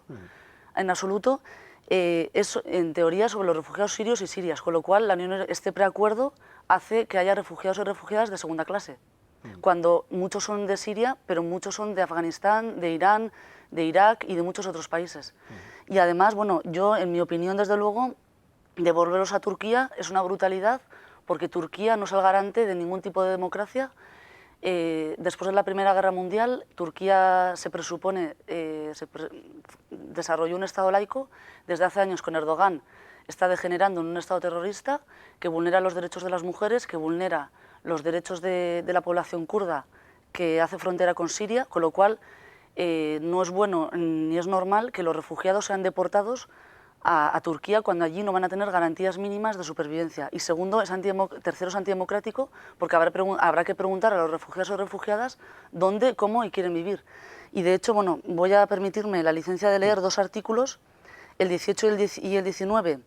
en absoluto. Es en teoría sobre los refugiados sirios y sirias, con lo cual este preacuerdo hace que haya refugiados y refugiadas de segunda clase. Cuando muchos son de Siria, pero muchos son de Afganistán, de Irán, de Irak y de muchos otros países. Y además, bueno, yo, en mi opinión, desde luego, devolverlos a Turquía es una brutalidad, porque Turquía no es el garante de ningún tipo de democracia. Después de la Primera Guerra Mundial, Turquía se presupone, desarrolló un Estado laico. Desde hace años con Erdogan está degenerando en un Estado terrorista que vulnera los derechos de las mujeres, que vulnera los derechos de la población kurda que hace frontera con Siria, con lo cual no es bueno ni es normal que los refugiados sean deportados a Turquía cuando allí no van a tener garantías mínimas de supervivencia. Y segundo, tercero, es antidemocrático, porque habrá que preguntar a los refugiados o refugiadas dónde, cómo y quieren vivir. Y de hecho, bueno, voy a permitirme la licencia de leer dos artículos, el 18 y el 19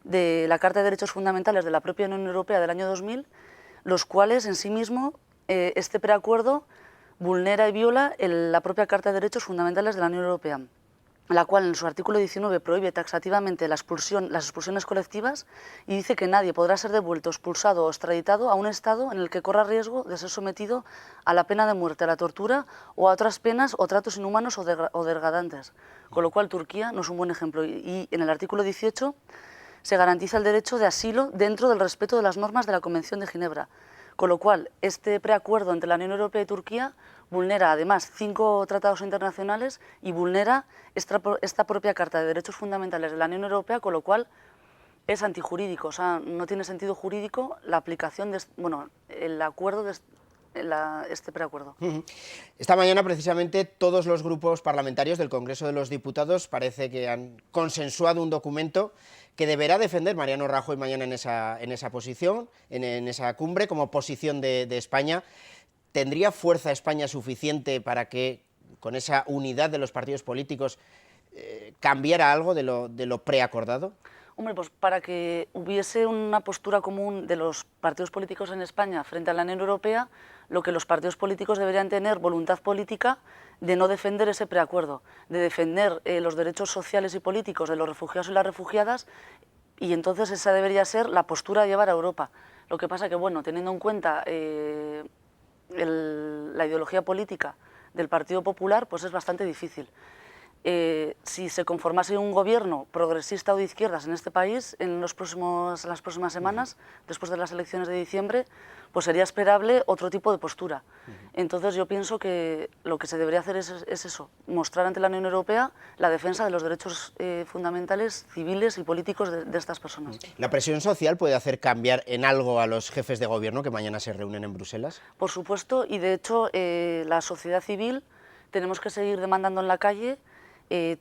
de la Carta de Derechos Fundamentales de la propia Unión Europea del año 2000, los cuales en sí mismo este preacuerdo vulnera y viola la propia Carta de Derechos Fundamentales de la Unión Europea, la cual en su artículo 19 prohíbe taxativamente las expulsiones colectivas y dice que nadie podrá ser devuelto, expulsado o extraditado a un Estado en el que corra riesgo de ser sometido a la pena de muerte, a la tortura o a otras penas o tratos inhumanos o degradantes. Con lo cual Turquía no es un buen ejemplo. Y en el artículo 18 se garantiza el derecho de asilo dentro del respeto de las normas de la Convención de Ginebra. Con lo cual, este preacuerdo entre la Unión Europea y Turquía vulnera además 5 tratados internacionales y vulnera esta propia Carta de Derechos Fundamentales de la Unión Europea, con lo cual es antijurídico, o sea, no tiene sentido jurídico la aplicación de el acuerdo de este preacuerdo. Esta mañana, precisamente, todos los grupos parlamentarios del Congreso de los Diputados parece que han consensuado un documento que deberá defender Mariano Rajoy mañana en esa posición, en esa cumbre, como posición de España. ¿Tendría fuerza España suficiente para que, con esa unidad de los partidos políticos, cambiara algo de lo preacordado? Hombre, pues para que hubiese una postura común de los partidos políticos en España frente a la Unión Europea, lo que los partidos políticos deberían tener voluntad política de no defender ese preacuerdo, de defender los derechos sociales y políticos de los refugiados y las refugiadas, y entonces esa debería ser la postura a llevar a Europa. Lo que pasa que, bueno, teniendo en cuenta la ideología política del Partido Popular, pues es bastante difícil. Si se conformase un gobierno progresista o de izquierdas en este país en las próximas semanas, después de las elecciones de diciembre, pues sería esperable otro tipo de postura. Entonces yo pienso que lo que se debería hacer es eso, mostrar ante la Unión Europea la defensa de los derechos fundamentales, civiles y políticos de estas personas. ¿La presión social puede hacer cambiar en algo a los jefes de gobierno que mañana se reúnen en Bruselas? Por supuesto, y de hecho la sociedad civil tenemos que seguir demandando en la calle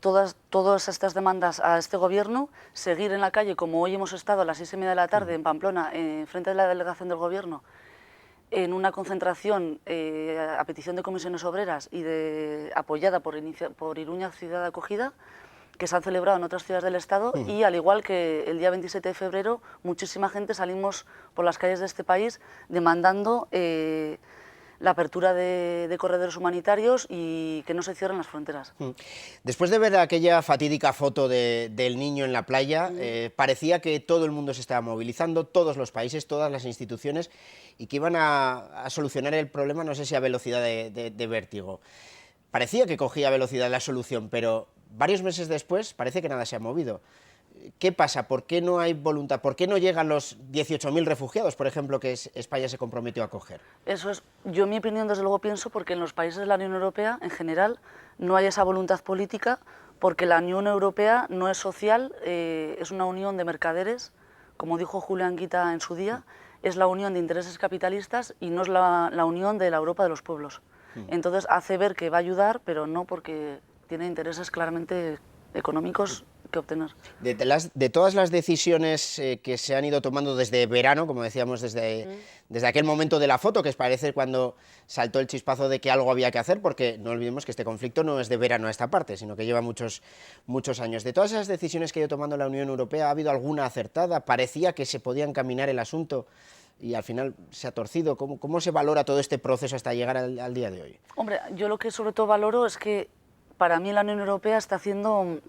todas estas demandas a este gobierno, seguir en la calle como hoy hemos estado a las 6:30 de la tarde en Pamplona, frente de la delegación del gobierno, en una concentración a petición de comisiones obreras y apoyada por Iruña Ciudad de Acogida, que se han celebrado en otras ciudades del Estado, y al igual que el día 27 de febrero, muchísima gente salimos por las calles de este país demandando la apertura de corredores humanitarios y que no se cierren las fronteras. Después de ver aquella fatídica foto del niño en la playa, parecía que todo el mundo se estaba movilizando, todos los países, todas las instituciones, y que iban a solucionar el problema, no sé si a velocidad de vértigo. Parecía que cogía velocidad la solución, pero varios meses después parece que nada se ha movido. ¿Qué pasa? ¿Por qué no hay voluntad? ¿Por qué no llegan los 18.000 refugiados, por ejemplo, que España se comprometió a acoger? Eso es, yo en mi opinión desde luego pienso porque en los países de la Unión Europea en general no hay esa voluntad política, porque la Unión Europea no es social, es una unión de mercaderes, como dijo Julián Guita en su día, es la unión de intereses capitalistas y no es la unión de la Europa de los pueblos. Entonces hace ver que va a ayudar, pero no porque tiene intereses claramente económicos que obtener. De todas las decisiones que se han ido tomando desde verano, como decíamos, desde aquel momento de la foto, que parece cuando saltó el chispazo de que algo había que hacer, porque no olvidemos que este conflicto no es de verano a esta parte, sino que lleva muchos años. De todas esas decisiones que ha ido tomando la Unión Europea, ¿ha habido alguna acertada? Parecía que se podía encaminar el asunto y al final se ha torcido. ¿Cómo se valora todo este proceso hasta llegar al día de hoy? Hombre, yo lo que sobre todo valoro es que para mí la Unión Europea está haciendo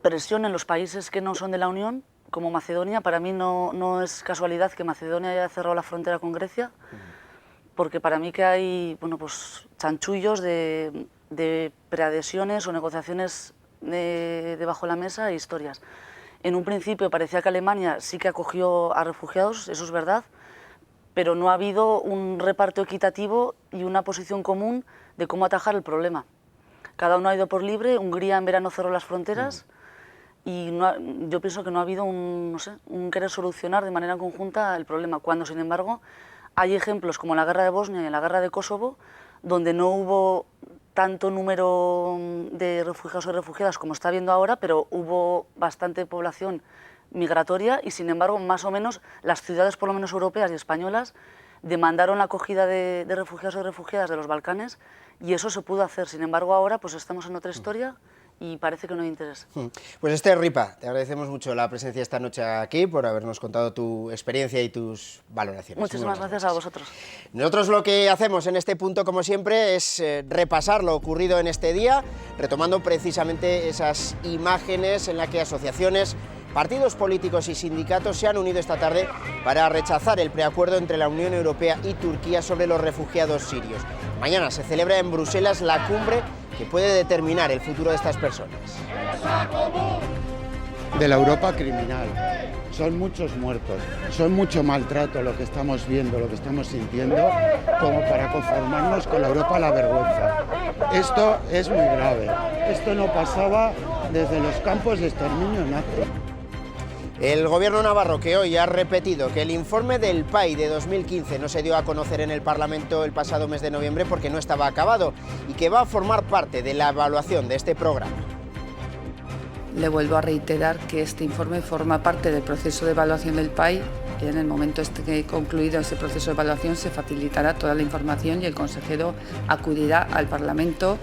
presión en los países que no son de la Unión, como Macedonia. Para mí no es casualidad que Macedonia haya cerrado la frontera con Grecia, porque para mí que hay pues, chanchullos de preadhesiones o negociaciones debajo de la mesa e historias. En un principio parecía que Alemania sí que acogió a refugiados, eso es verdad, pero no ha habido un reparto equitativo y una posición común de cómo atajar el problema. Cada uno ha ido por libre. Hungría en verano cerró las fronteras y yo pienso que no ha habido un querer solucionar de manera conjunta el problema, cuando sin embargo hay ejemplos como la guerra de Bosnia y la guerra de Kosovo, donde no hubo tanto número de refugiados o refugiadas como está habiendo ahora, pero hubo bastante población migratoria y sin embargo más o menos las ciudades, por lo menos europeas y españolas, demandaron la acogida de refugiados o refugiadas de los Balcanes y eso se pudo hacer. Sin embargo ahora pues estamos en otra historia y parece que no hay interés. Pues Esther Ripa, te agradecemos mucho la presencia esta noche aquí, por habernos contado tu experiencia y tus valoraciones. Muchísimas gracias a vosotros. Nosotros lo que hacemos en este punto, como siempre, es repasar lo ocurrido en este día, retomando precisamente esas imágenes en las que asociaciones, partidos políticos y sindicatos se han unido esta tarde para rechazar el preacuerdo entre la Unión Europea y Turquía sobre los refugiados sirios. Mañana se celebra en Bruselas la cumbre que puede determinar el futuro de estas personas. De la Europa criminal. Son muchos muertos, son mucho maltrato lo que estamos viendo, lo que estamos sintiendo, como para conformarnos con la Europa a la vergüenza. Esto es muy grave. Esto no pasaba desde los campos de exterminio nazi. El gobierno navarro, que hoy ha repetido que el informe del PAI de 2015 no se dio a conocer en el Parlamento el pasado mes de noviembre porque no estaba acabado y que va a formar parte de la evaluación de este programa. Le vuelvo a reiterar que este informe forma parte del proceso de evaluación del PAI y en el momento que concluido ese proceso de evaluación se facilitará toda la información y el consejero acudirá al Parlamento.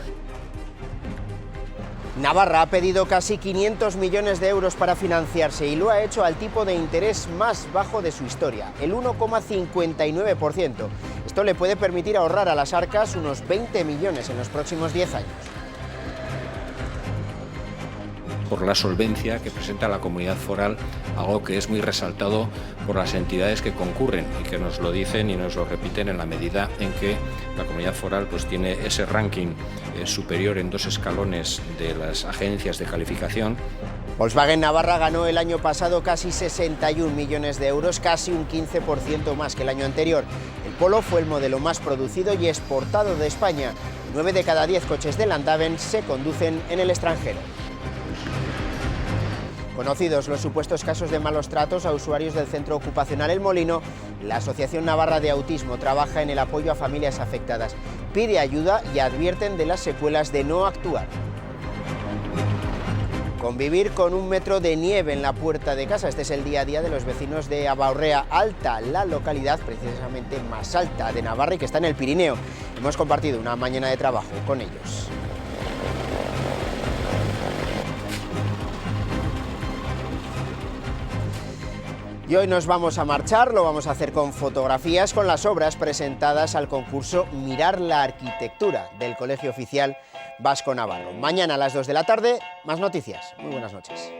Navarra ha pedido casi 500 millones de euros para financiarse y lo ha hecho al tipo de interés más bajo de su historia, el 1,59%. Esto le puede permitir ahorrar a las arcas unos 20 millones en los próximos 10 años. Por la solvencia que presenta la comunidad foral, algo que es muy resaltado por las entidades que concurren y que nos lo dicen y nos lo repiten en la medida en que la comunidad foral pues tiene ese ranking superior en 2 escalones de las agencias de calificación. Volkswagen Navarra ganó el año pasado casi 61 millones de euros, casi un 15% más que el año anterior. El Polo fue el modelo más producido y exportado de España. 9 de cada 10 coches de Landhaven se conducen en el extranjero. Conocidos los supuestos casos de malos tratos a usuarios del centro ocupacional El Molino, la Asociación Navarra de Autismo trabaja en el apoyo a familias afectadas. Pide ayuda y advierten de las secuelas de no actuar. Convivir con 1 metro de nieve en la puerta de casa. Este es el día a día de los vecinos de Abaurrea Alta, la localidad precisamente más alta de Navarra y que está en el Pirineo. Hemos compartido una mañana de trabajo con ellos. Y hoy nos vamos a marchar, lo vamos a hacer con fotografías, con las obras presentadas al concurso Mirar la Arquitectura del Colegio Oficial Vasco Navarro. Mañana a las 2 de la tarde, más noticias. Muy buenas noches.